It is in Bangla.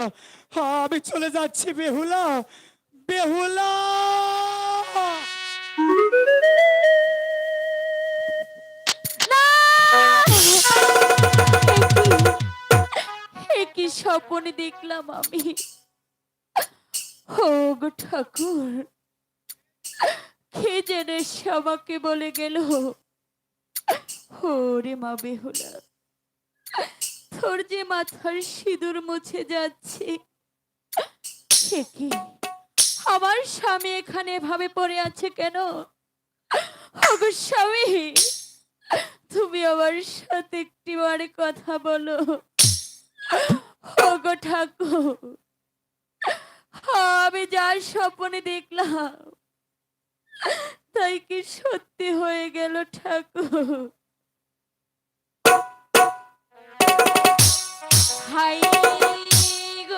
আমি চলে যাচ্ছি বেহুলা, বেহুলা। এ কি স্বপ্ন দেখলাম আমি! ও গো ঠাকুর, কে যেন এসে আমাকে বলে গেল, ওরে মা বেহুলা, তোর যে মাথার সিঁদুর মুছে যাচ্ছে। সে কি, আমার স্বামী এখানে এভাবে পড়ে আছে কেন? ওগো স্বামী, তুমি আমার সাথে একটিবারে কথা বলো। ওগো ঠাকুর, আমি যার স্বপ্নে দেখলাম তাই কি সত্যি হয়ে গেল ঠাকুর? হাই